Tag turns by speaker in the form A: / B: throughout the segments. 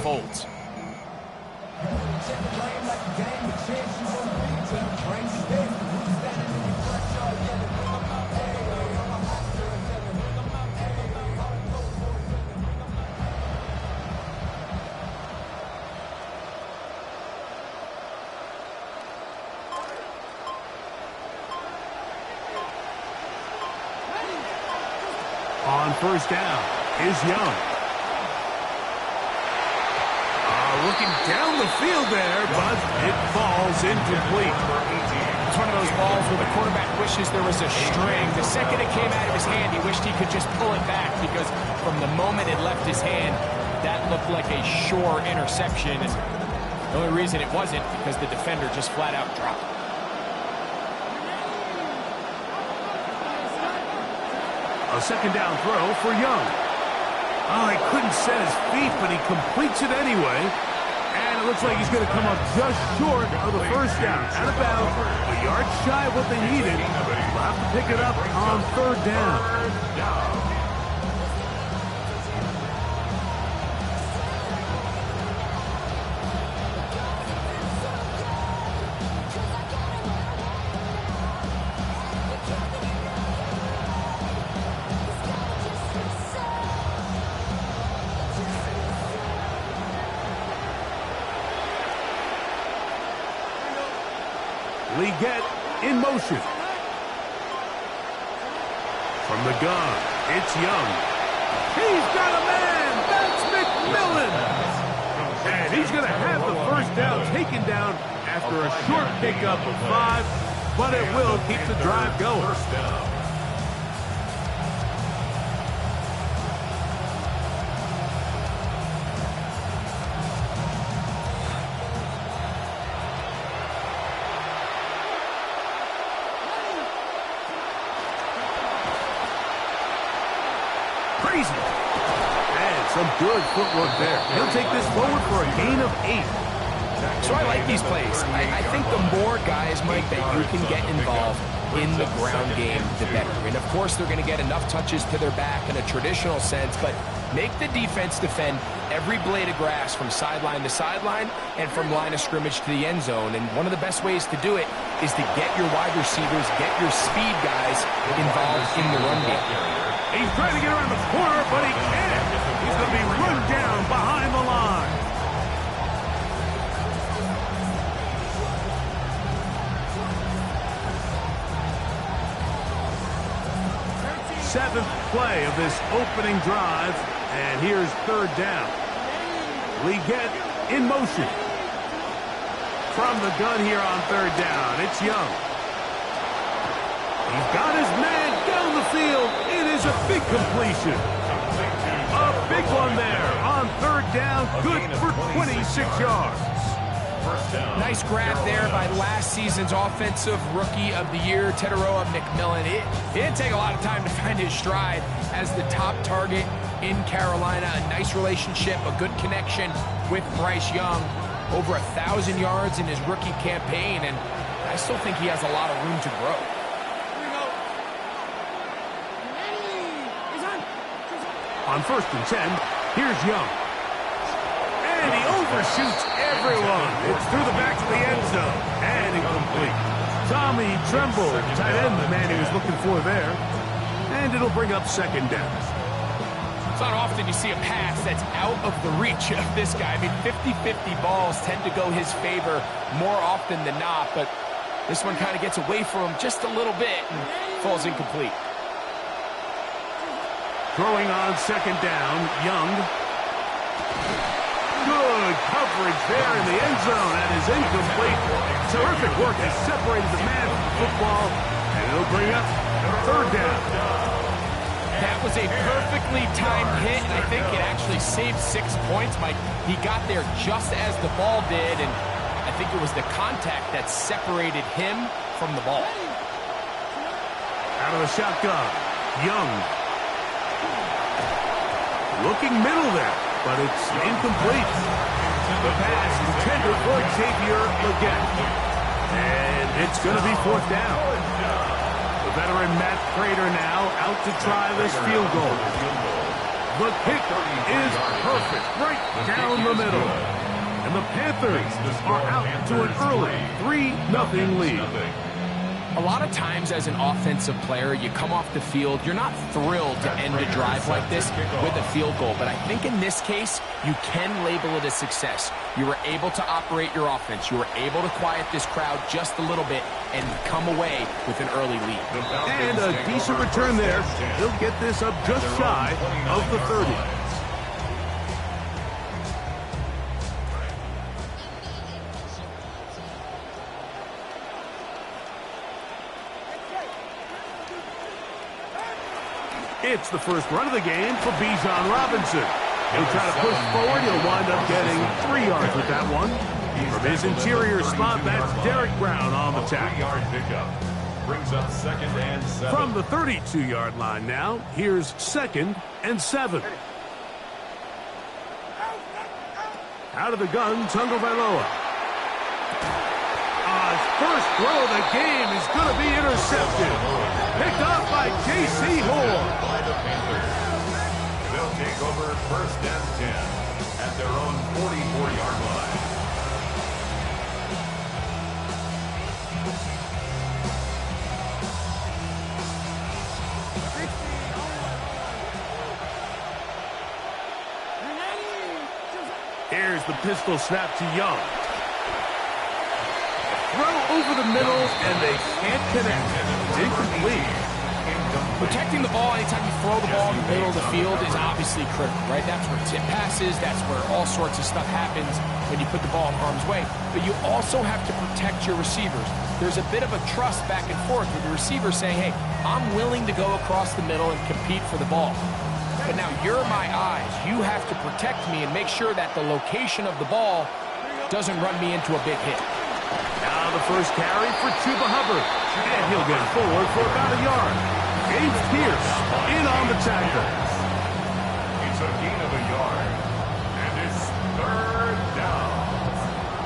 A: unfolds.
B: On first down is Young. Looking down the field there, but it falls incomplete.
A: It's one of those balls where the quarterback wishes there was a string. The second it came out of his hand, he wished he could just pull it back because from the moment it left his hand, that looked like a sure interception. And the only reason it wasn't because the defender just flat out dropped it.
B: A second down throw for Young. Oh, he couldn't set his feet, but he completes it anyway. And it looks like he's going to come up just short of the first down. Out of bounds, a yard shy of what they needed. We'll have to pick it up on third down. Get in motion. From the gun, it's Young. He's got a man. That's McMillan. And he's going to have the first down taken down after a short pickup of 5, but it will keep the drive going. First down. Some good footwork there. He'll take this forward for a gain of 8.
A: So I like these plays. I think the more guys, Mike, that you can get involved in the ground game, the better. And, of course, they're going to get enough touches to their back in a traditional sense, but make the defense defend every blade of grass from sideline to sideline and from line of scrimmage to the end zone. And one of the best ways to do it is to get your wide receivers, get your speed guys involved in the run game.
B: He's trying to get around the corner, but he can't. He's going to be run down behind the line. Seventh play of this opening drive, and here's third down. Leggett in motion. From the gun here on third down, it's Young. He's got his man down the field. It is a big completion. A big one there on third down. Good for 26 yards.
A: Nice grab there by last season's offensive rookie of the year, Teteroa McMillan. It didn't take a lot of time to find his stride as the top target in Carolina. A nice relationship, a good connection with Bryce Young. Over 1,000 yards in his rookie campaign, and I still think he has a lot of room to grow.
B: On first and 10, here's Young. And he overshoots everyone. It's through the back of the end zone. And incomplete. Tommy Tremble, tight end, the man he was looking for there. And it'll bring up second down.
A: It's not often you see a pass that's out of the reach of this guy. I mean, 50-50 balls tend to go his favor more often than not, but this one kind of gets away from him just a little bit and falls incomplete.
B: Throwing on second down, Young. Good coverage there in the end zone. That is incomplete. Terrific work has separated the man from the football, and it'll bring up third down.
A: That was a perfectly timed hit, and I think it actually saved 6 points, Mike. He got there just as the ball did, and I think it was the contact that separated him from the ball.
B: Out of the shotgun, Young. Looking middle there, but it's incomplete. The pass intended for Xavier Leggett. And it's going to be fourth down. The veteran Matt Prater now out to try this field goal. The kick is perfect, right down the middle. And the Panthers are out to an early 3-0 lead.
A: A lot of times as an offensive player, you come off the field, you're not thrilled to end a drive like this with a field goal. But I think in this case, you can label it a success. You were able to operate your offense. You were able to quiet this crowd just a little bit and come away with an early lead.
B: And a decent return there. He'll get this up just shy of the 30. It's the first run of the game for Bijan Robinson. He'll try to push forward. He'll wind up getting 3 yards with that one. From his interior spot, that's Derek Brown on the tackle.
C: Brings up 2nd and 7.
B: From the 32-yard line now, here's 2nd and 7. Out of the gun, Tagovailoa. First throw of the game is going to be intercepted. Picked up by J.C. Horn.
C: By the Panthers. They'll take over 1st and 10 at their own 44-yard line.
B: Here's the pistol snap to Young. Throw over the middle, and they can't connect. It's incomplete.
A: Protecting the ball anytime you throw the ball in the middle of the field is obviously critical, right? That's where tip passes, that's where all sorts of stuff happens when you put the ball in harm's way. But you also have to protect your receivers. There's a bit of a trust back and forth with the receiver saying, hey, I'm willing to go across the middle and compete for the ball. But now you're my eyes. You have to protect me and make sure that the location of the ball doesn't run me into a big hit.
B: Now the first carry for Chuba Hubbard. And he'll get forward for about a yard. James Pierce in on the tackle.
C: It's a gain of a yard. And it's 3rd down.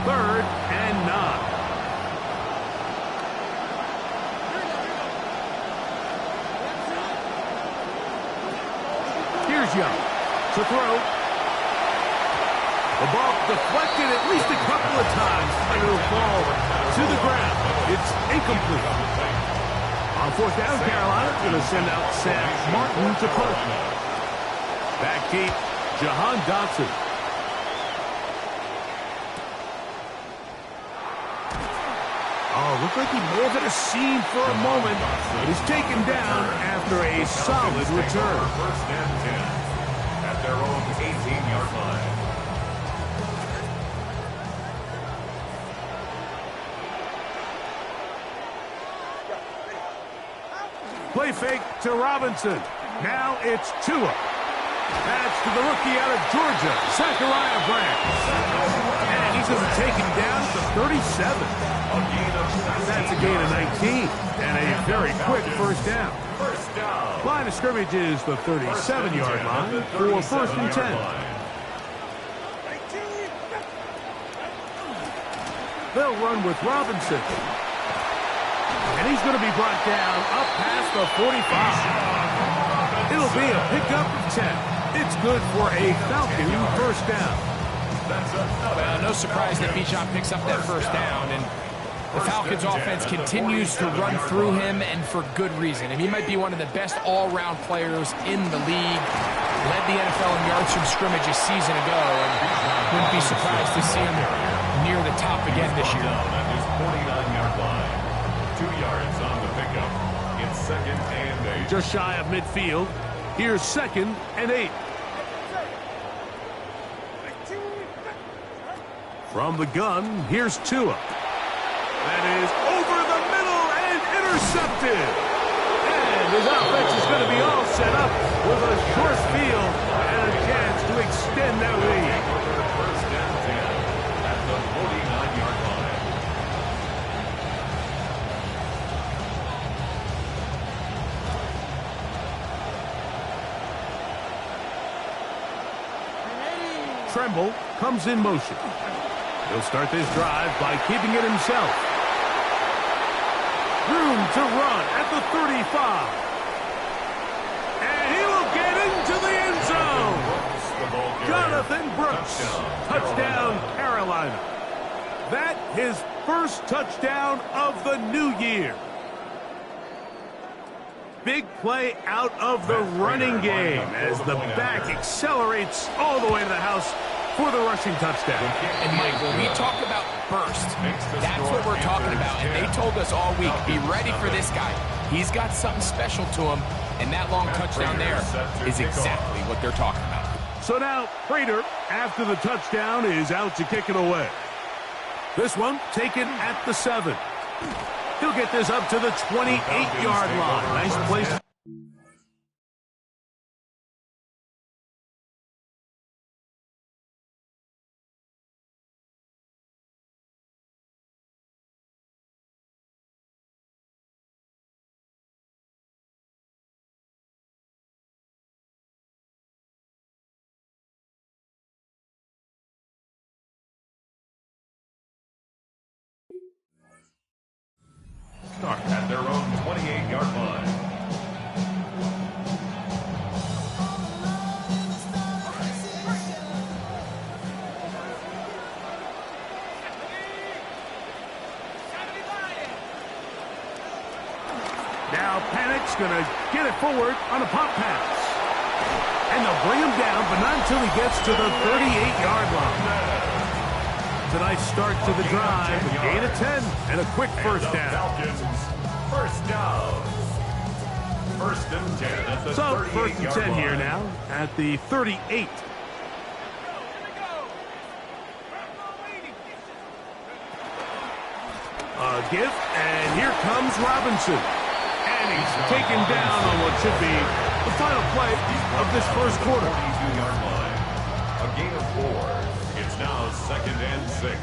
B: 3rd and 9. Here's Young to throw. The ball deflected at least a couple of times, and it'll fall to the ground. It's incomplete. On 4th down, Carolina's going to send out Sam Martin to punt. Back deep, Jahan Dotson. Oh, looked like he may have hit a seam for a moment, but he's taken down after a solid return.
C: 1st and 10 at their own 18-yard line.
B: Play fake to Robinson. Now it's Tua. Pass to the rookie out of Georgia, Zachariah Brandt. And he's going to take him down to 37. That's a gain of 19. And a very quick first down. Line of scrimmage is the 37-yard line for 1st and 10. They'll run with Robinson. And he's going to be brought down up past the 45. It'll be a pickup of 10. It's good for a Falcon 1st down.
A: Well, no surprise that Bijan picks up that 1st down, and the Falcons offense continues to run through him, and for good reason. And he might be one of the best all-round players in the league. Led the NFL in yards from scrimmage a season ago, and wouldn't be surprised to see him near the top again this year.
C: At his 49-yard line. 2 yards on the pickup. It's 2nd and 8.
B: Just shy of midfield. Here's 2nd and 8. From the gun, here's Tua. That is over the middle and intercepted. And his offense is going to be all set up with a short field and a chance to extend that lead.
C: 1st and 10 at the 49-yard line.
B: Tremble comes in motion. He'll start this drive by keeping it himself. Room to run at the 35. And he will get into the end zone. Jonathan Brooks. Touchdown, Carolina. That his first touchdown of the new year. Big play out of the running game as the back accelerates all the way to the house for the rushing touchdown.
A: And Mike, when we talk about burst, that's what we're talking about. And they told us all week, be ready for this guy. He's got something special to him, and that long touchdown there is exactly what they're talking about.
B: So now, Prater, after the touchdown, is out to kick it away. This one taken at the 7. He'll get this up to the 28-yard line. Nice place.
C: Start at their own 28-yard line.
B: Now Panic's going to get it forward on a pop pass. And they'll bring him down, but not until he gets to the 38-yard line. It's a nice start to the drive. A gain of 10 and a quick first down.
C: Falcons, first down. First and 10 at the 38-yard line.
B: So, first and 10 here now at the 38. A give, and here comes Robinson. And he's taken down on what should be the final play of this first quarter.
C: 42-yard line. A gain of 4. It's now 2nd and 6.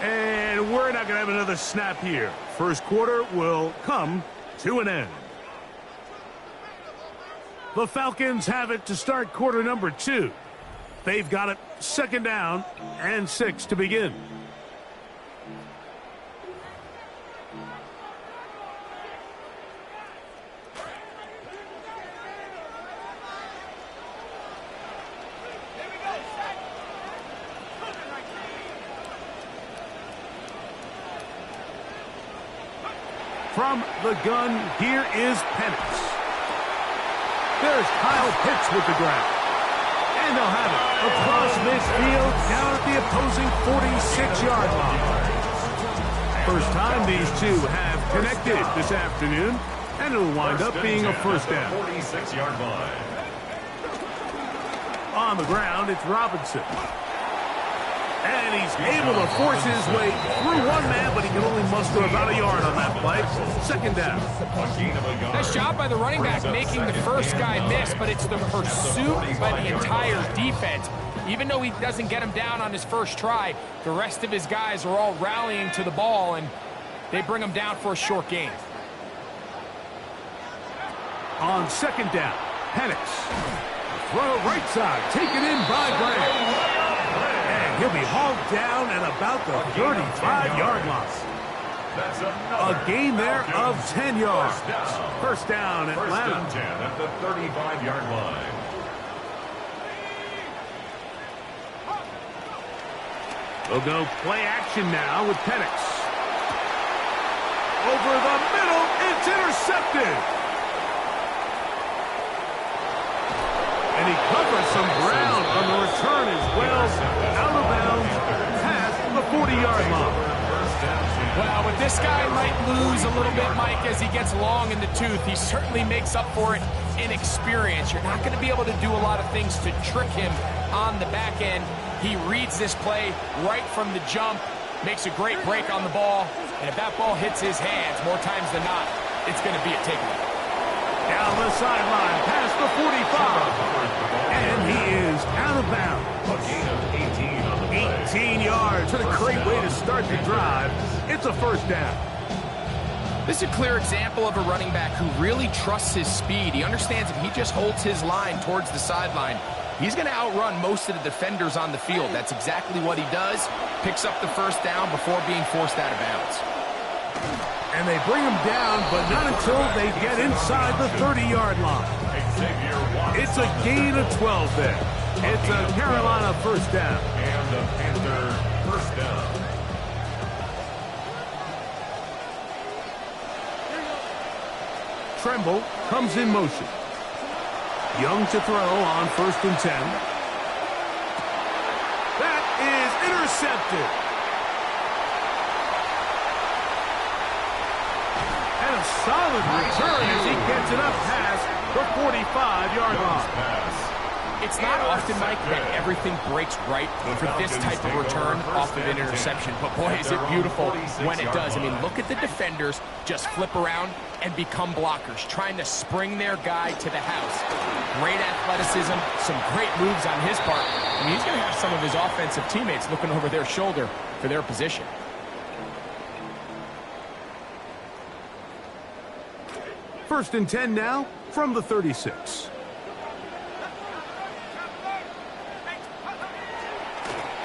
B: And we're not going to have another snap here. First quarter will come to an end. The Falcons have it to start quarter number 2. They've got it 2nd down and 6 to begin. From the gun, here is Penix. There's Kyle Pitts with the grab. And they'll have it across midfield down at the opposing 46-yard line. First time these two have connected this afternoon, and it'll wind up being a first down.
C: 46-yard line.
B: On the ground, it's Robinson. And he's able to force his way through one man, but he can only muster about a yard on that play. 2nd down.
A: Nice job by the running back making the first guy miss, but it's the pursuit by the entire defense. Even though he doesn't get him down on his first try, the rest of his guys are all rallying to the ball, and they bring him down for a short gain.
B: On 2nd down, Penix. Throw right side, taken in by Graham. And he'll be hauled down at about the 35-yard line. A gain there of 10 yards. First down, Atlanta.
C: First and 10 at the 35-yard line.
B: They'll go play action now with Penix. Over the middle, it's intercepted. And he covers some ground on the return as well. Out of bounds, past the 40-yard line.
A: Well, with this guy might lose a little bit, Mike, as he gets long in the tooth. He certainly makes up for it in experience. You're not going to be able to do a lot of things to trick him on the back end. He reads this play right from the jump, makes a great break on the ball, and if that ball hits his hands more times than not, it's going to be a takeaway.
B: Down the sideline, past the 45, and he is out of bounds.
C: A gain of 18 on the play.
B: 18 yards. What a great way to start the drive. It's a first down.
A: This is a clear example of a running back who really trusts his speed. He understands if he just holds his line towards the sideline, he's going to outrun most of the defenders on the field. That's exactly what he does. Picks up the first down before being forced out of bounds.
B: And they bring him down, but not until they get inside the 30-yard line. It's a gain of 12 there. It's a Carolina first down.
C: And a Panther first down.
B: Tremble comes in motion. Young to throw on 1st and 10. That is intercepted. And a solid return as he gets it up past the 45-yard line.
A: It's not often, Mike, that everything breaks right for this type of return off of an interception. But, boy, is it beautiful when it does. I mean, look at the defenders just flip around and become blockers, trying to spring their guy to the house. Great athleticism, some great moves on his part. I mean, he's going to have some of his offensive teammates looking over their shoulder for their position.
B: First and 10 now from the 36.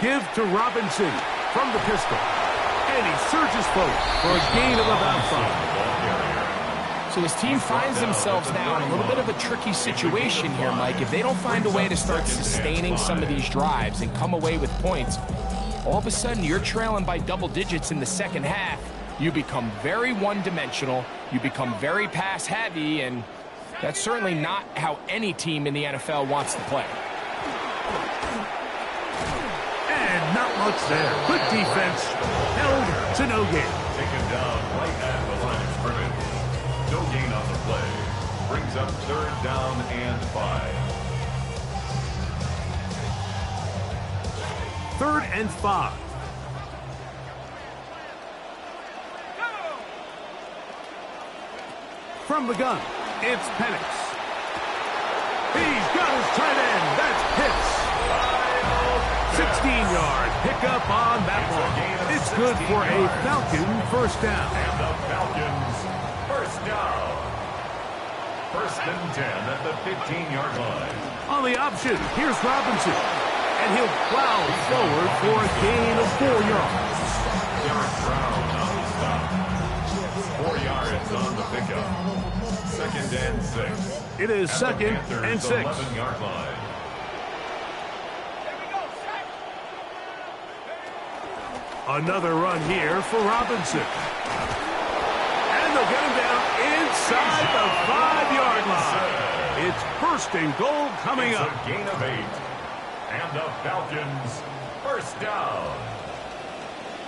B: Give to Robinson from the pistol. And he surges forward for a gain of about 5.
A: So this team finds themselves now in a little bit of a tricky situation here, Mike. If they don't find a way to start sustaining some of these drives and come away with points, all of a sudden you're trailing by double digits in the second half. You become very one-dimensional. You become very pass-heavy, and that's certainly not how any team in the NFL wants to play.
B: And not much there. Good defense. Held to no gain.
C: Taken down right at the line of scrimmage. No gain on the play. Brings up 3rd down and 5.
B: 3rd and 5. From the gun, it's Penix. He's got his tight end. That's Pitts. 16-yard pickup on that one. It's good for a Falcon first down.
C: And the Falcons first down. 1st and 10 at the 15-yard line.
B: On the option, here's Robinson. And he'll plow forward for a gain of 4 yards.
C: Derek Brown on the stop. 4 yards on the pickup. 2nd and 6.
B: It is 2nd and 6.
C: 11-yard line.
B: Another run here for Robinson. And they'll get him down inside the 5-yard line. It's 1st and goal coming up.
C: It's a gain of 8. And the Falcons first down.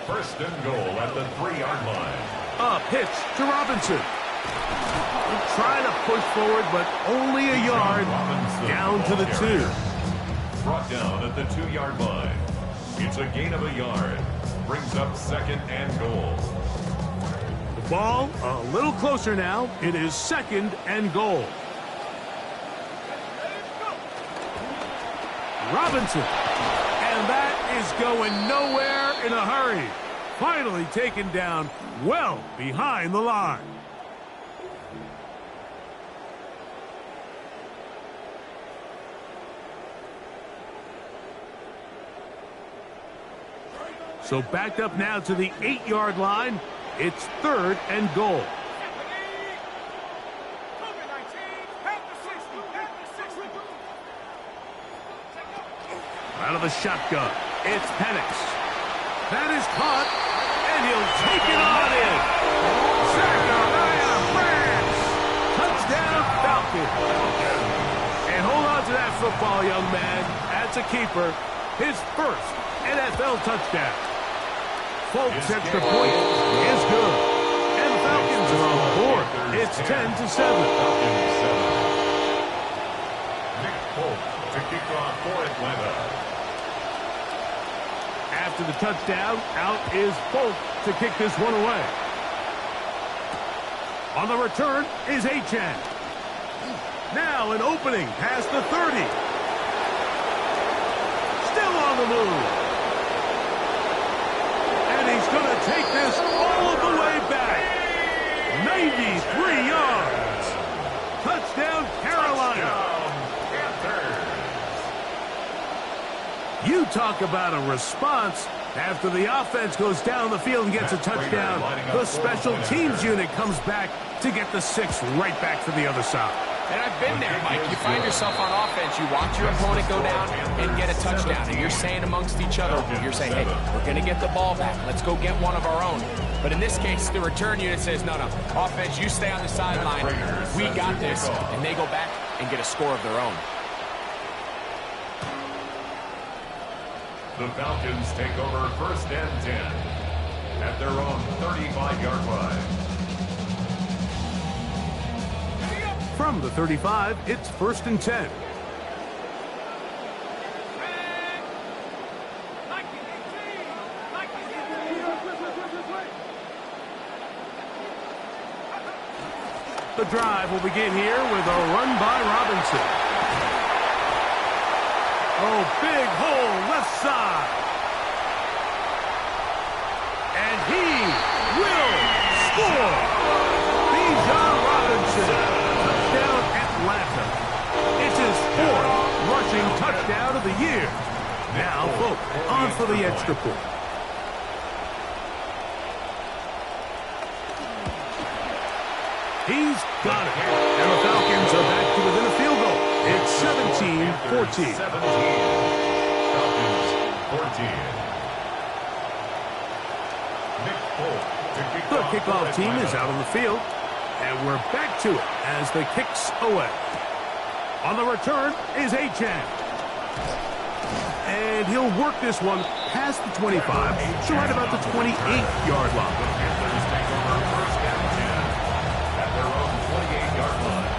C: 1st and goal at the 3-yard line.
B: A pitch to Robinson. Trying to push forward, but only a yard. Down to the 2.
C: Brought down at the 2-yard line. It's a gain of a yard. Brings up 2nd and goal.
B: The ball a little closer now. It is 2nd and goal. Robinson. And that is going nowhere in a hurry. Finally taken down well behind the line. So backed up now to the 8-yard line. It's 3rd and goal. Out of the shotgun, it's Penix. That is caught, and he'll take it on in. Zachariah Branch. Touchdown, Falcons. And hold on to that football, young man. That's a keeper. His first NFL touchdown. Folks, extra point is good. And the Falcons are on the board. It's 10-7.
C: Nick Polk to kick off for Atlanta.
B: After the touchdown, out is Polk to kick this one away. On the return is Achane. Now an opening past the 30. Still on the move. And he's going to take this all the way back. 93 yards. Touchdown, Carolina. You talk about a response. After the offense goes down the field and gets a touchdown, the special teams unit comes back to get the 6 right back for the other side.
A: And I've been there, Mike. You find yourself on offense, you watch your opponent go down and get a touchdown, and you're saying amongst each other, you're saying, hey, we're going to get the ball back. Let's go get one of our own. But in this case, the return unit says, no, offense, you stay on the sideline. We got this. And they go back and get a score of their own.
C: The Falcons take over 1st and 10 at their own 35-yard line.
B: From the 35, it's 1st and 10. The drive will begin here with a run by Robinson. Oh, big hole left side. And he will score. Bijan Robinson. Touchdown Atlanta. It's his 4th rushing touchdown of the year. Now, Folk on for the extra point. He's got it. And the Falcons are back to within a field goal. It's 17-14.
C: Falcons 14. Nick Folk to kick
B: The
C: off
B: kickoff team is out on the field. And we're back to it as the kick's away. On the return is Achan. And he'll work this one past the 25 to right about the 28-yard line.
C: Panthers take over 1st and 10 at their own 28-yard line.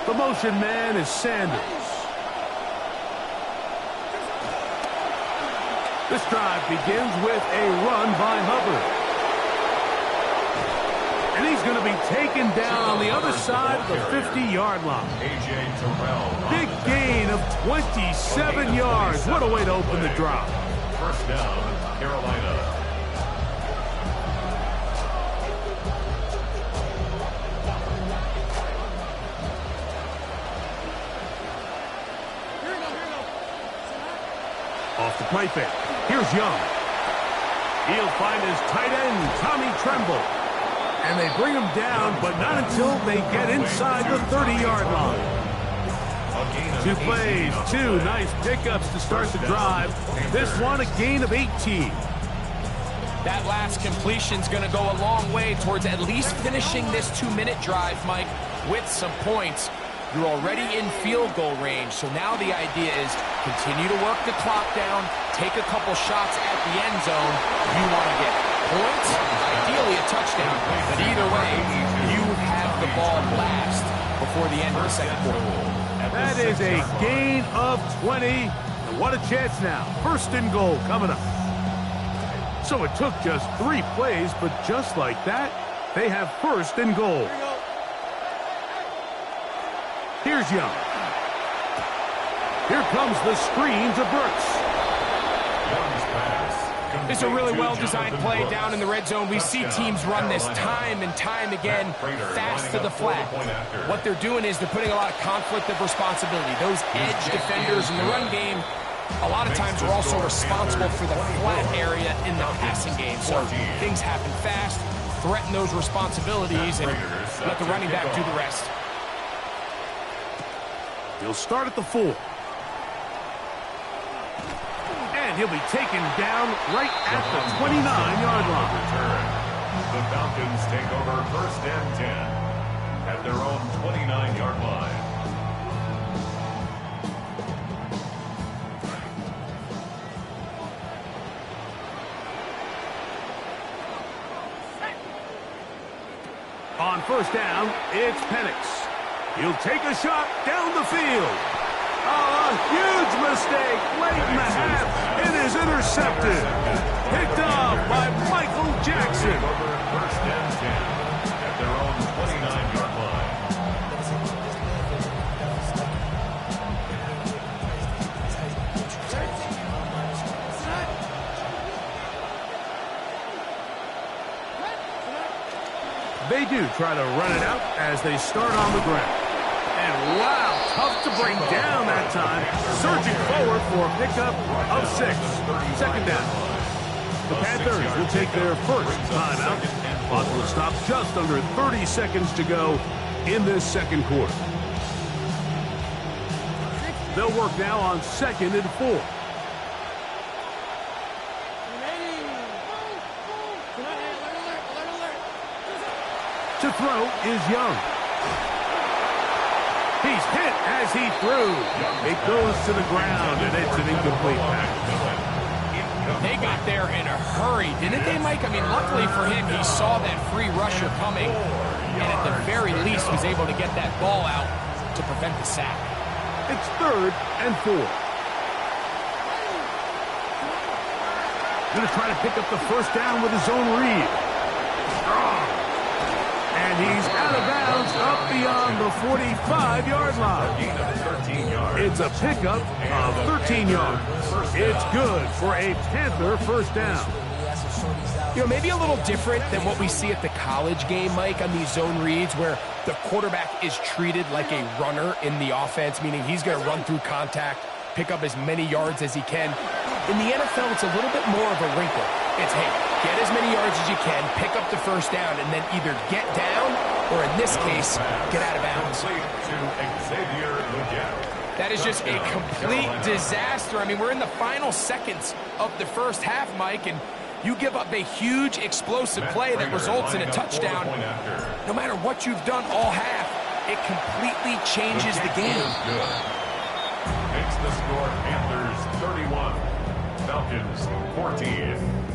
B: The motion man is Sanders. This drive begins with a run by Hubbard. And he's going to be taken down on the other side of the 50-yard line.
C: A.J. Terrell.
B: Big gain of 27 yards. What a way to open the drive.
C: 1st down, Carolina.
B: Off the play fake. Here's Young. He'll find his tight end, Tommy Tremble. And they bring him down, but not until they get inside the 30-yard line. 2 plays, 2 nice pickups to start the drive. This one, a gain of 18.
A: That last completion's going to go a long way towards at least finishing this 2-minute drive, Mike, with some points. You're already in field goal range, so now the idea is continue to work the clock down, take a couple shots at the end zone. You want to get points, ideally a touchdown, but either way, you have the ball last before the end of the second quarter.
B: That is a gain of 20. And what a chance now. 1st and goal coming up. So it took just 3 plays, but just like that, they have 1st and goal. Here's Young. Here comes the screen to Brooks.
A: It's a really well-designed play down in the red zone. We see teams run this time and time again, fast to the flat. What they're doing is they're putting a lot of conflict of responsibility. Those edge defenders in the run game, a lot of times are also responsible for the flat area in the passing game. So things happen fast, threaten those responsibilities, and let the running back do the rest.
B: He'll start at the 4. And he'll be taken down right at the 29-yard line.
C: The Falcons take over 1st and 10 at their own 29-yard line.
B: On 1st down, it's Penix. He'll take a shot down the field. Oh, a huge mistake late in the half. It is intercepted. Picked off by Michael Jackson.
C: 1st and 10 at their own 29-yard line.
B: They do try to run it out as they start on the ground. And wow, tough to bring down that time. Surging forward for a pickup of 6. Second down. The Panthers will take their first timeout. Clock will stop just under 30 seconds to go in this second quarter. They'll work now on 2nd and 4. To throw is Young. He's hit as he threw. It goes to the ground, and it's an incomplete pass.
A: They got there in a hurry, didn't they, Mike? I mean, luckily for him, he saw that free rusher coming, and at the very least was able to get that ball out to prevent the sack.
B: It's 3rd and 4. Going to try to pick up the first down with his own read. And he's out of bounds up beyond the 45-yard line. It's a pickup of 13 yards. It's good for a Panther first down.
A: You know, maybe a little different than what we see at the college game, Mike, on these zone reads where the quarterback is treated like a runner in the offense, meaning he's going to run through contact, pick up as many yards as he can. In the NFL, it's a little bit more of a wrinkle. It's, hey, get as many yards as you can, pick up the first down, and then either get down or, in this case, get out of bounds. That is just a complete disaster. I mean, we're in the final seconds of the first half, Mike, and you give up a huge explosive play that results in a touchdown. No matter what you've done all half, it completely changes the game.
C: Makes the score Panthers 31, Falcons 14.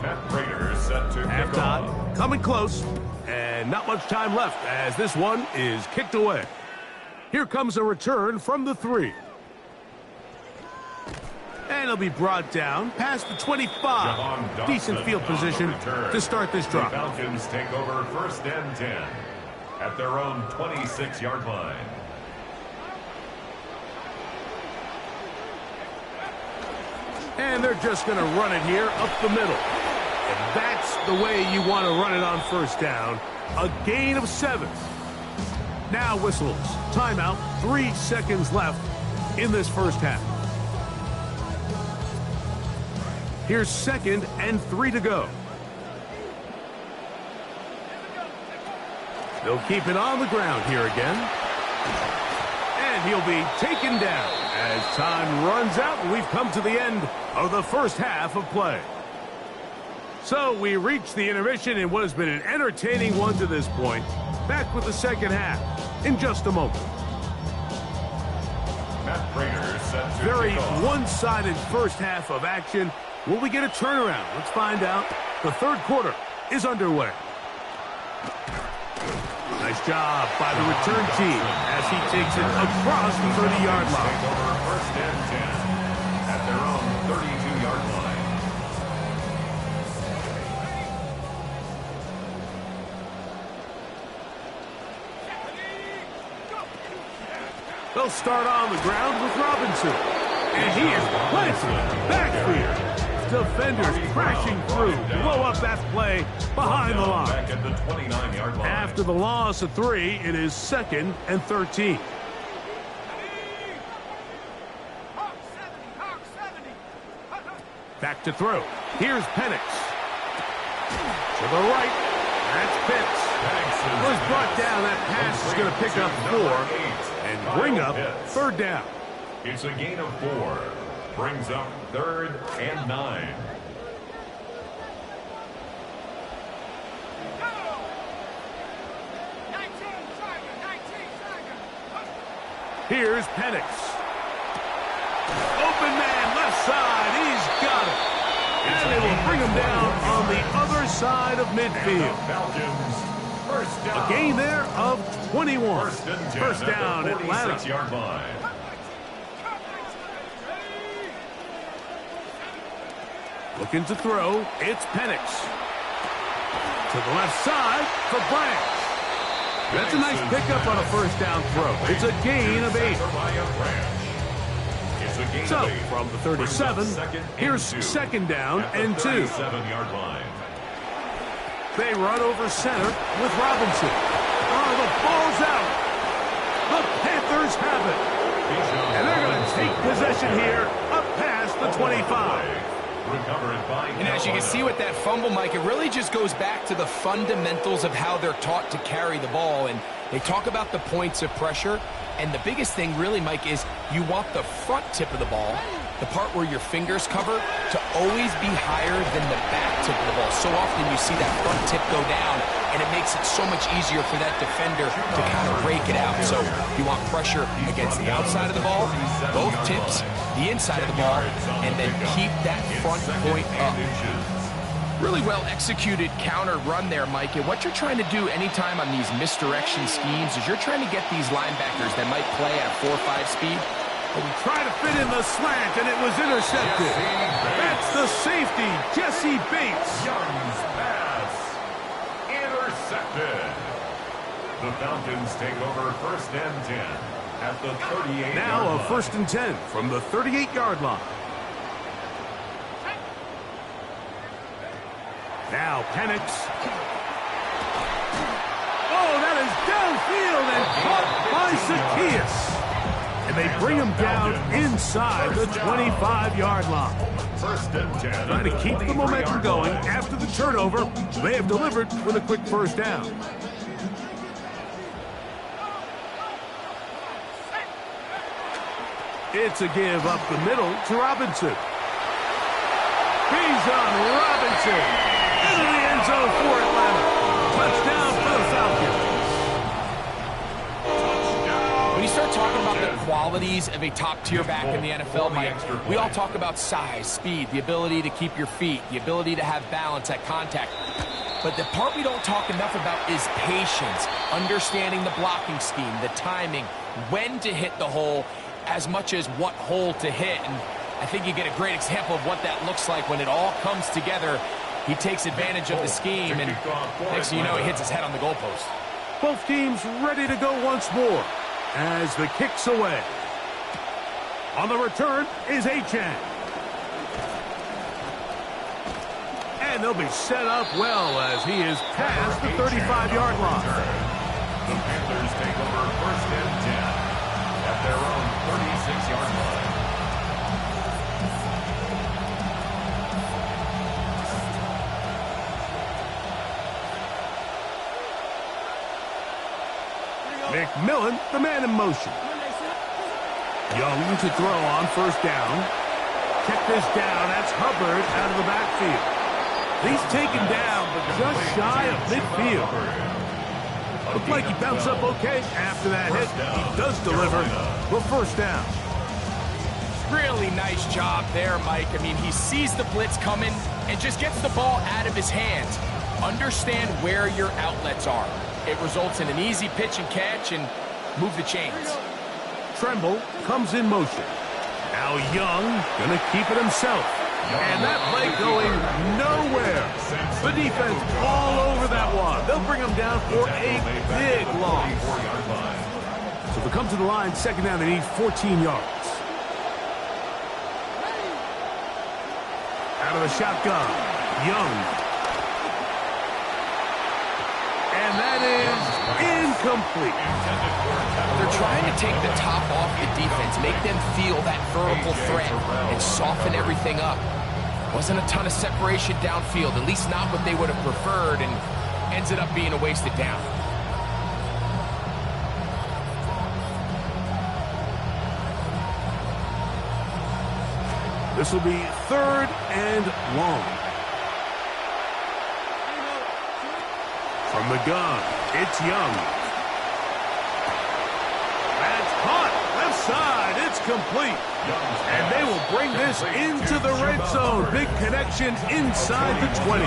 C: Matt Prater set to kick off.
B: Halftime coming close, and not much time left as this one is kicked away. Here comes a return from the 3. And it'll be brought down past the 25. Decent field position to start this drive.
C: The Falcons take over 1st and 10 at their own 26-yard line.
B: And they're just going to run it here up the middle. And that's the way you want to run it on first down. A gain of 7. Now whistles. Timeout. 3 seconds left in this first half. Here's 2nd and 3 to go. They'll keep it on the ground here again. And he'll be taken down as time runs out, and we've come to the end of the first half of play. So we reach the intermission in what has been an entertaining one to this point. Back with the second half in just a moment.
C: Matt Prater set to
B: Very
C: kick off.
B: one-sided first half of action. Will we get a turnaround? Let's find out. The third quarter is underway. Nice job by the return team as he takes it across the 30-yard line.
C: Take over 1st and 10 at their own 32-yard line.
B: They'll start on the ground with Robinson. And he is planted backfield. Defenders crashing through. Blow up that play behind the line.
C: Back at the 29-yard line.
B: After the loss of 3, it is 2nd and 13. Back to throw. Here's Penix. To the right. That's Pitts. Was brought down. That pass is going to pick up 4 and bring up 3rd down.
C: It's a gain of 4. Brings up 3rd and 9.
B: Here's Penix. Open man, left side. He's got it. And they will bring him down on the other side of midfield.
C: Falcons, first down.
B: A gain there of 21. First down,
C: at the
B: Atlanta.
C: 46-yard line.
B: Looking to throw, it's Penix. To the left side for Branch. That's a nice pickup on a first down throw. It's a gain of 8. So, from the 37, here's 2nd down and 2.
C: 37-yard line.
B: They run over center with Robinson. Oh, the ball's out. The Panthers have it. And they're going to take possession here up past the 25.
A: And as you can see with that fumble, Mike, it really just goes back to the fundamentals of how they're taught to carry the ball. And they talk about the points of pressure. And the biggest thing really, Mike, is you want the front tip of the ball, the part where your fingers cover, to always be higher than the back tip of the ball. So often you see that front tip go down, and it makes it so much easier for that defender to kind of break it out. So you want pressure against the outside of the ball, both tips, the inside of the ball, and then keep that front point up. Really well executed counter run there, Mike. And what you're trying to do anytime on these misdirection schemes is you're trying to get these linebackers that might play at a 4-5 speed.
B: But we try to fit in the slant, and it was intercepted. That's the safety, Jesse Bates.
C: Young's pass. Intercepted. The Falcons take over 1st and 10 at the 38-yard line.
B: Now a 1st and 10 from the 38-yard line. Now Penix. Oh, that is downfield and caught by Zacchaeus. And they bring him down inside the 25-yard line.
C: 1st and 10.
B: Trying to keep the momentum going after the turnover. They have delivered with a quick 1st down. It's a give up the middle to Robinson. He's on Robinson. Into the end zone for Atlanta. Touchdown for the Falcons.
A: When you start talking about the qualities of a top-tier back in the NFL, Mike, we all talk about size, speed, the ability to keep your feet, the ability to have balance at contact. But the part we don't talk enough about is patience, understanding the blocking scheme, the timing, when to hit the hole, as much as what hole to hit. And I think you get a great example of what that looks like when it all comes together. He takes advantage of the scheme, and next thing you know, he hits his head on the goalpost.
B: Both teams ready to go once more as the kick's away. On the return is Achane. And they'll be set up well as he is past the 35-yard line.
C: The Panthers take over 1st and 10 at their own 36-yard line.
B: McMillan, the man in motion. Young to throw on 1st down. Check this down. That's Hubbard out of the backfield. He's taken down, but just shy of midfield. Looked like he bounced up okay after that hit. He does deliver for 1st down.
A: Really nice job there, Mike. I mean, he sees the blitz coming and just gets the ball out of his hands. Understand where your outlets are. It results in an easy pitch and catch and move the chains.
B: Tremble comes in motion. Now Young going to keep it himself. And that play going nowhere. The defense all over that one. They'll bring him down for a big loss. So they come to the line, 2nd down, they need 14 yards. Out of the shotgun, Young. And that is incomplete.
A: They're trying to take the top off the defense, make them feel that vertical threat, and soften everything up. Wasn't a ton of separation downfield, at least not what they would have preferred, and ends it up being a wasted down.
B: This will be 3rd and long. From the gun, it's Young. That's caught. Left side. It's complete. And they will bring this into the red zone. Big connection inside the 20.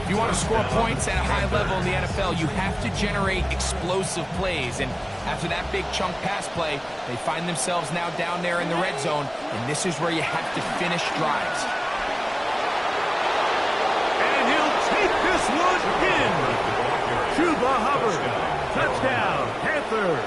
A: If you want to score points at a high level in the NFL, you have to generate explosive plays. And after that big chunk pass play, they find themselves now down there in the red zone. And this is where you have to finish drives.
B: This one in. Chuba Hubbard. Touchdown, Panthers.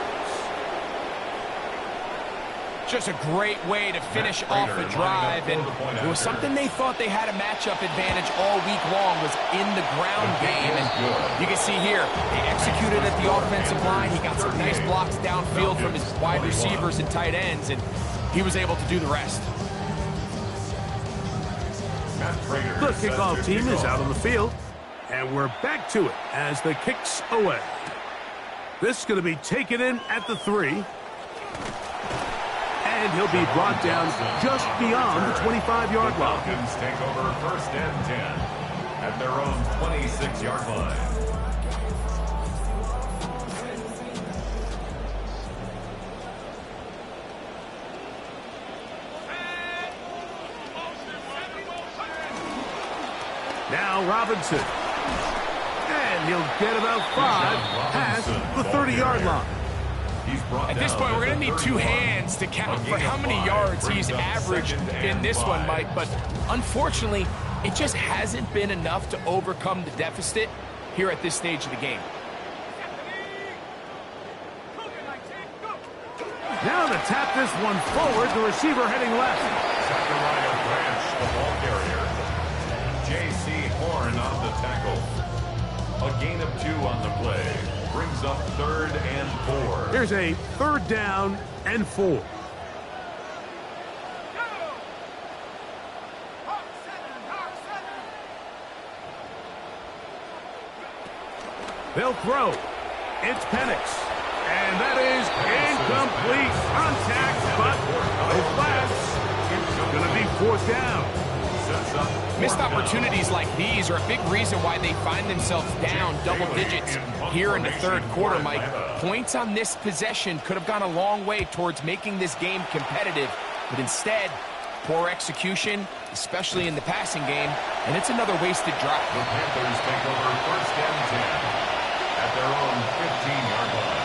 A: Just a great way to finish off a drive, and it was something they thought they had a matchup advantage all week long, was in the ground game. And you can see here, they executed at the offensive line. He got some nice blocks downfield from his wide receivers and tight ends, and he was able to do the rest.
B: The kickoff team is out on the field, and we're back to it as the kick's away. This is going to be taken in at the 3. And he'll be brought down just beyond the 25-yard line.
C: Falcons take over 1st and 10 at their own 26-yard line.
B: Now Robinson. And he'll get about 5 past the 30-yard line.
A: At this point, we're going to need 2 hands to count for how many yards he's averaged in this one, Mike. But unfortunately, it just hasn't been enough to overcome the deficit here at this stage of the game.
B: Now to tap this one forward, the receiver heading left.
C: Zachariah Branch, the ball carrier. J.C. Horn on the tackle. A gain of 2 on the play. Brings up 3rd and 4.
B: Here's a 3rd down and 4. They'll throw. It's Penix. And that is incomplete. Contact, but no flags. It's going to be 4th down.
A: Missed opportunities like these are a big reason why they find themselves down double digits here in the 3rd quarter, Mike. Points on this possession could have gone a long way towards making this game competitive, but instead, poor execution, especially in the passing game, and it's another wasted drive.
C: The Panthers take over 1st and 10 at their own 15-yard line.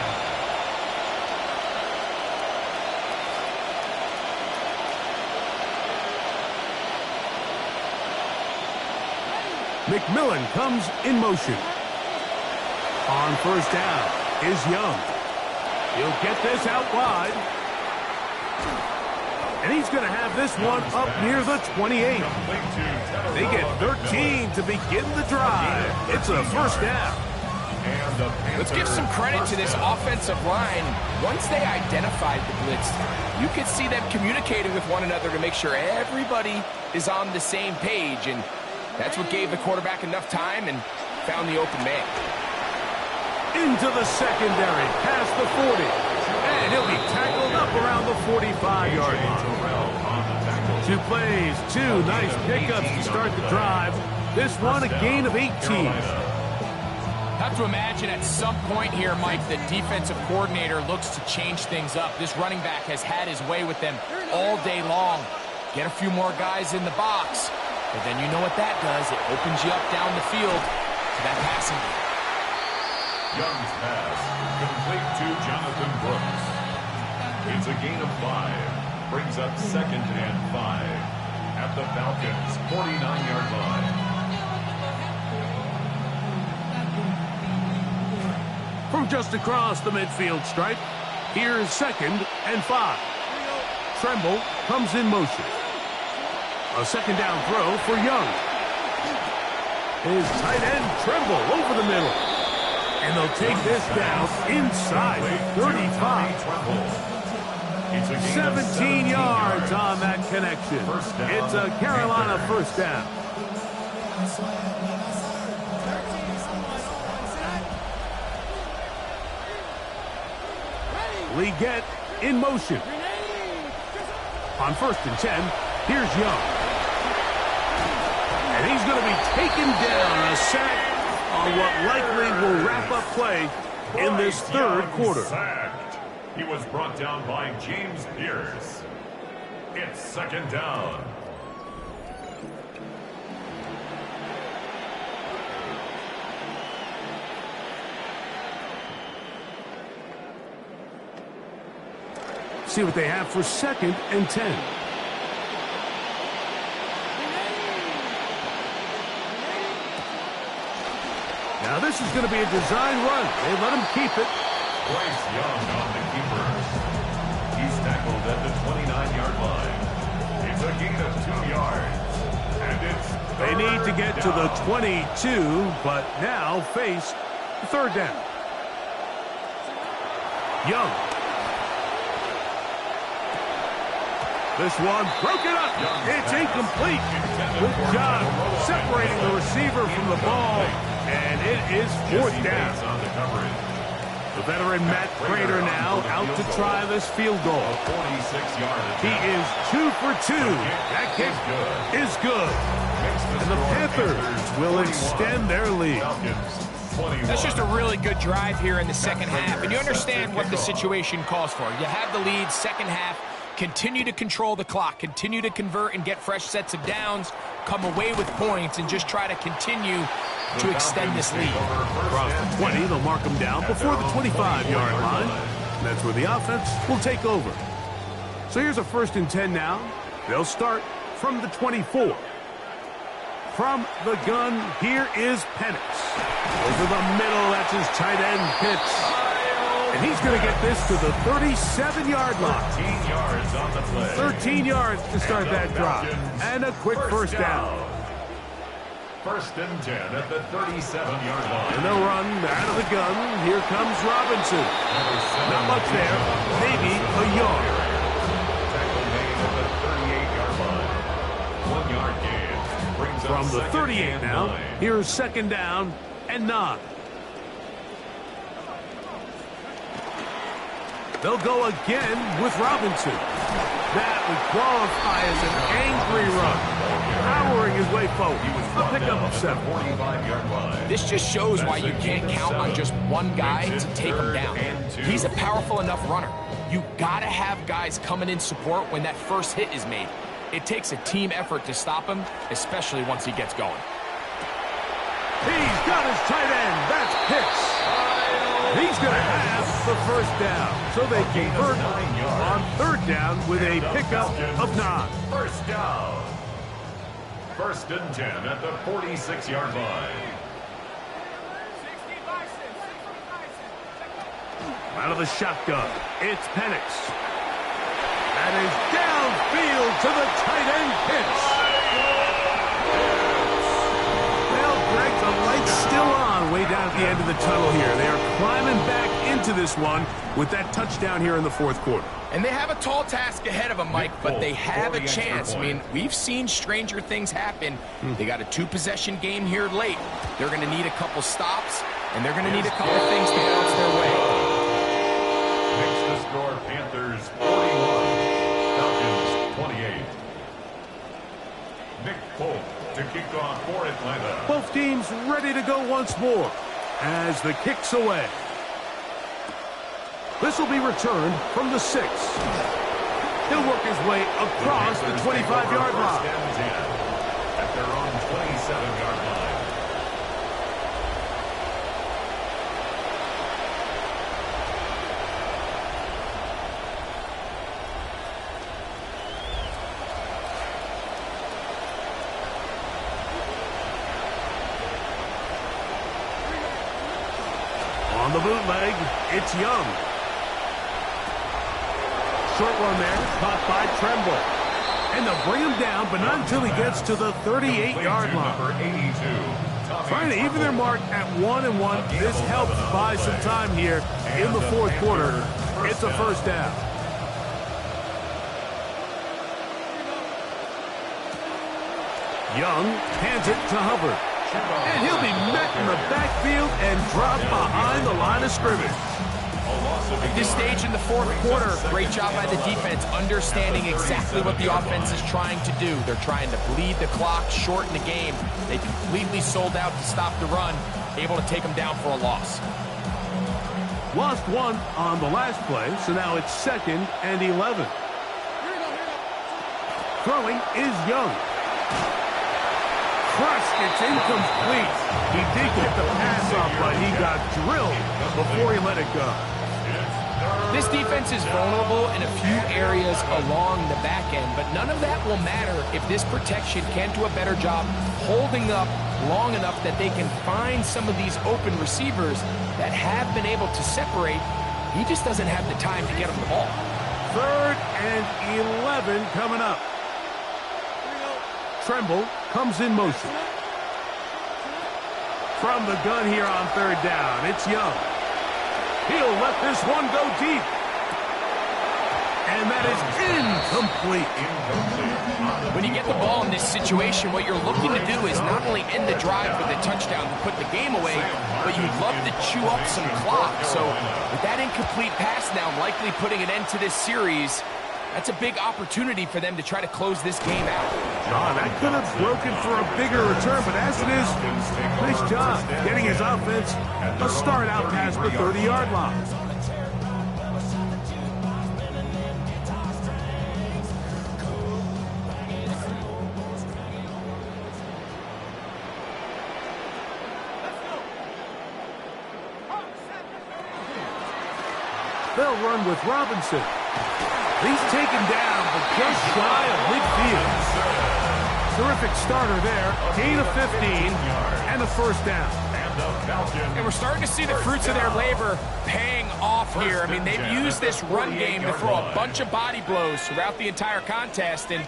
B: McMillan comes in motion. On 1st down is Young. He'll get this out wide. And he's going to have this one up near the 28. They get 13 to begin the drive. It's a 1st down.
A: Let's give some credit to this offensive line. Once they identified the blitz, you could see them communicating with one another to make sure everybody is on the same page, and that's what gave the quarterback enough time and found the open man.
B: Into the secondary, past the 40. And he'll be tackled up around the 45-yard line. 2 plays, 2 nice pickups to start the drive. This one a gain of 18.
A: Have to imagine at some point here, Mike, the defensive coordinator looks to change things up. This running back has had his way with them all day long. Get a few more guys in the box. But then you know what that does. It opens you up down the field to that passing game.
C: Young's pass, complete to Jonathan Brooks. It's a gain of 5. Brings up 2nd and 5 at the Falcons' 49-yard line.
B: From just across the midfield stripe, here's 2nd and 5. Tremble comes in motion. A 2nd down throw for Young. His tight end Tremble over the middle. And they'll take this down inside the 35. 17 yards on that connection. It's a Carolina 1st down. Leggett in motion. On 1st and 10, here's Young. And he's going to be taken down, a sack on what likely will wrap up play in this 3rd quarter.
C: Sacked. He was brought down by James Pierce. It's 2nd down.
B: See what they have for 2nd and 10. Now this is going to be a design run. They let him keep it.
C: Bryce Young on the keeper. He's tackled at the 20. gain of 2 yards. And it's
B: They need to get to the
C: down.
B: 22, but now face third down. Young. This one broken up. It's incomplete. Good job separating the receiver from the ball, and it is fourth down.
C: On the coverage.
B: The veteran Matt Prater now out to try this field goal.
C: 46-yard
B: He is 2 for 2. That kick is good. And the Panthers will extend their lead.
A: That's just a really good drive here in the second half. And you understand what the situation calls for. You have the lead, second half. Continue to control the clock. Continue to convert and get fresh sets of downs. Come away with points and just try to continue to extend this lead.
B: Across the 20, they'll mark them down before the 25-yard line. That's where the offense will take over. So here's a 1st and 10 now. They'll start from the 24. From the gun, here is Penix. Over the middle, that's his tight end Pitts. And he's going to get this to the 37-yard line.
C: 13 yards on the play.
B: 13 yards to start that drive. And a quick first down.
C: 1st and 10 at the 37-yard line.
B: And they'll run out of the gun. Here comes Robinson. Not much there. Maybe a yard.
C: Tackle made at the 38-yard line. 1 yard gain. Brings up
B: From the
C: 2nd
B: 38
C: and
B: now,
C: 9.
B: here's 2nd down and 9. They'll go again with Robinson. That would qualify as an angry run. Powering his way forward. A pickup of 7.
C: 45-yard line.
A: This just shows why you can't count on just one guy to take him down. He's a powerful enough runner. You gotta have guys coming in support when that first hit is made. It takes a team effort to stop him, especially once he gets going.
B: He's got his tight end. That's Pitts. He's going to have the first down. So they convert on 3rd down with a pickup of 9.
C: First down. 1st and 10 at the 46-yard line.
B: Out of the shotgun, it's Penix. That is downfield to the tight end Pitts. Well, Greg, the light's still on way down at the end of the tunnel here. They are climbing back into this one with that touchdown here in the 4th quarter.
A: And they have a tall task ahead of them, Mike, but they have a chance. I mean, we've seen stranger things happen. They got a 2-possession game here late. They're going to need a couple stops, and they're going to need a couple things to bounce their way.
C: Makes the score Panthers 41, Falcons 28. Nick Polk to kick off for Atlanta.
B: Both teams ready to go once more as the kick's away. This will be returned from the 6. He'll work his way across the 25-yard line.
C: 1st and 10 at their own 27-yard line.
B: On the bootleg, it's Young. Short one there, caught by Tremble. And they'll bring him down, but not until he gets to the 38-yard line.
C: Number 82.
B: Trying to even their mark at 1-1. This helps buy some time here in the 4th quarter. It's a first down. Young hands it to Hubbard. And he'll be met in the backfield and dropped behind the line of scrimmage.
A: At this stage in the 4th quarter, great job by the defense, understanding exactly what the offense is trying to do. They're trying to bleed the clock, shorten the game. They completely sold out to stop the run, able to take them down for a loss.
B: Lost 1 on the last play, so now it's 2nd and 11. Throwing is Young. Crushed, it's incomplete. He did get the pass off, but he got drilled before he let it go.
A: This defense is vulnerable in a few areas along the back end, but none of that will matter if this protection can't do a better job holding up long enough that they can find some of these open receivers that have been able to separate. He just doesn't have the time to get them the ball.
B: 3rd and 11 coming up. Tremble comes in motion. From the gun here on third down, it's Young. He'll let this one go deep. And that is incomplete.
A: When you get the ball in this situation, what you're looking to do is not only end the drive with a touchdown to put the game away, but you'd love to chew up some clock. So with that incomplete pass now likely putting an end to this series, that's a big opportunity for them to try to close this game out.
B: That could have broken for a bigger return, but as it is, nice job getting his offense a start out past the 30-yard line. They'll run with Robinson. He's taken down, but just shy of midfield. Terrific starter there. Gain of 15 and a first down.
A: And we're starting to see the fruits of their labor paying off here. I mean, they've used this run game to throw a bunch of body blows throughout the entire contest. And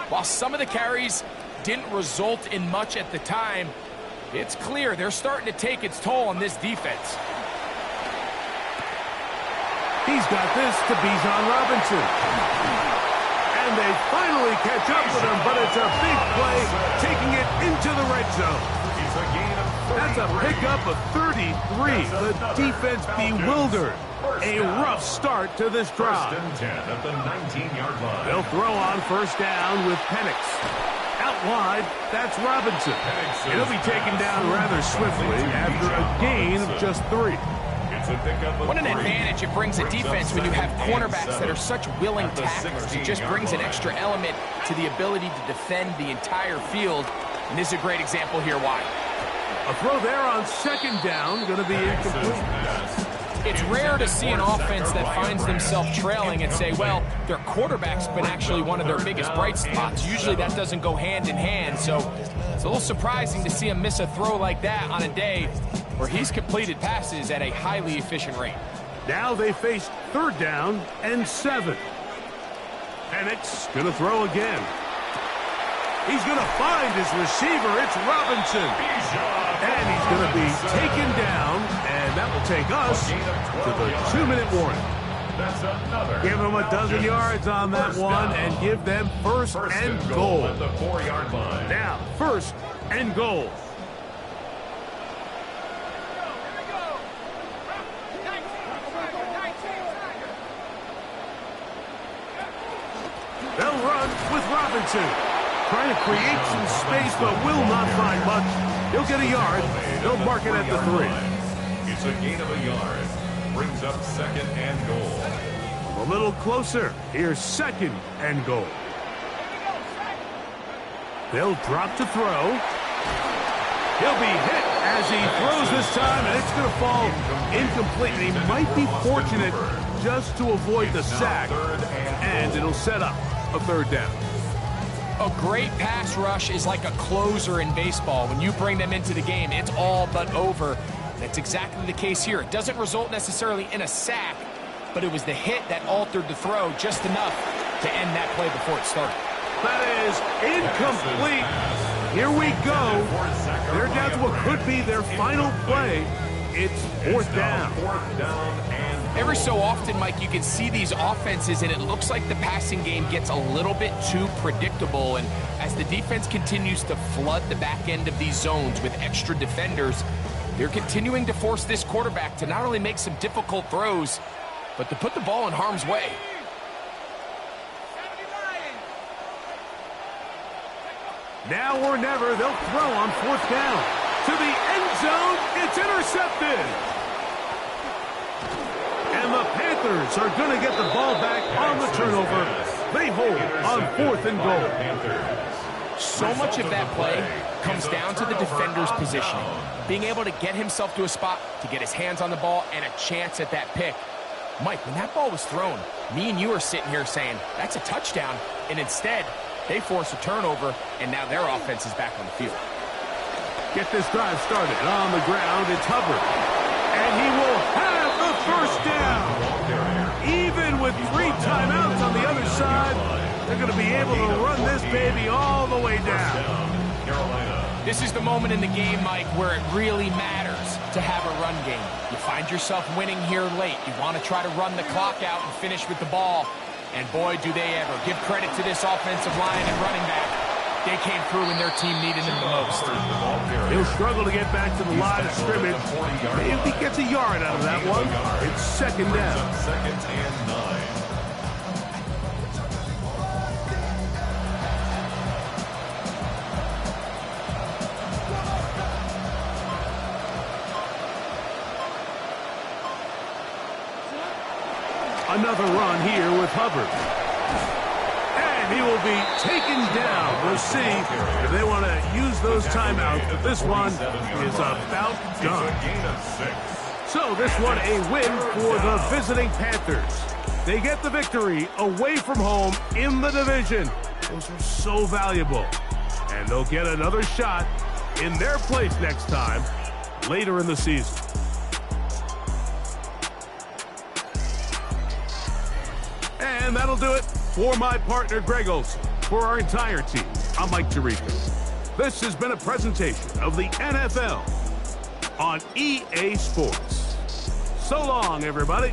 A: while some of the carries didn't result in much at the time, it's clear they're starting to take its toll on this defense.
B: He's got this to Bijan Robinson. And they finally catch up with him, but it's a big play, taking it into the red zone. That's a pickup of 33. The defense bewildered. A rough start to this drive.
C: At the 19-yard line.
B: They'll throw on first down with Penix. Out wide, that's Robinson. He'll be taken down rather swiftly after a gain of just 3.
A: What an advantage it brings a defense when you have cornerbacks that are such willing tacklers. It just brings an extra element to the ability to defend the entire field. And this is a great example here why.
B: A throw there on second down, going to be incomplete.
A: It's rare to see an offense that finds themselves trailing and say, well, their quarterback's been actually one of their biggest bright spots. Usually that doesn't go hand in hand, so it's a little surprising to see him miss a throw like that on a day where he's completed passes at a highly efficient rate.
B: Now they face third down and 7. Penix going to throw again. He's going to find his receiver. It's Robinson. And he's going to be taken down, and that will take us to the 2-minute warning. Give them a dozen yards on that one and give them first and goal. Now, first and goal. They'll run with Robinson. Trying to create some space, but will not find much. He'll get a yard. They'll mark it at the 3.
C: It's a gain of a yard. Brings up second and goal.
B: A little closer. Here's second and goal. They'll drop to throw. He'll be hit as he throws this time, and it's going to fall incomplete. And he might be fortunate just to avoid the sack, and it'll set up a third down.
A: A great pass rush is like a closer in baseball. When you bring them into the game, it's all but over. That's exactly the case here. It doesn't result necessarily in a sack, but it was the hit that altered the throw just enough to end that play before it started.
B: That is incomplete. Here we go. They're down to what could be their final play. It's fourth down.
A: Every so often, Mike, you can see these offenses, and it looks like the passing game gets a little bit too predictable. And as the defense continues to flood the back end of these zones with extra defenders, they're continuing to force this quarterback to not only make some difficult throws, but to put the ball in harm's way.
B: Now or never, they'll throw on fourth down. To the end zone, it's intercepted. And the Panthers are going to get the ball back on the turnover. They hold on fourth and goal.
A: So much of that play comes down to the defender's positioning. Being able to get himself to a spot, to get his hands on the ball, and a chance at that pick. Mike, when that ball was thrown, me and you are sitting here saying, that's a touchdown. And instead, they force a turnover, and now their offense is back on the field.
B: Get this drive started. On the ground, it's Hubbard. And he will have the first down. Even with 3 timeouts on the other side, They're going to be able to run this baby all the way down.
A: This is the moment in the game, Mike, where it really matters to have a run game. You find yourself winning here late. You want to try to run the clock out and finish with the ball. And boy, do they ever. Give credit to this offensive line and running back. They came through when their team needed them the most.
B: He'll struggle to get back to the line of scrimmage. If he gets a yard out of that one, it's second down.
C: Second and 9.
B: Another run here with Hubbard. And he will be taken down. We'll see if they want to use those timeouts, but this one is about done. So this one a win for the visiting Panthers. They get the victory away from home in the division. Those are so valuable. And they'll get another shot in their place next time later in the season. And that'll do it for my partner, Greg Olson. For our entire team, I'm Mike Tirico. This has been a presentation of the NFL on EA Sports. So long, everybody.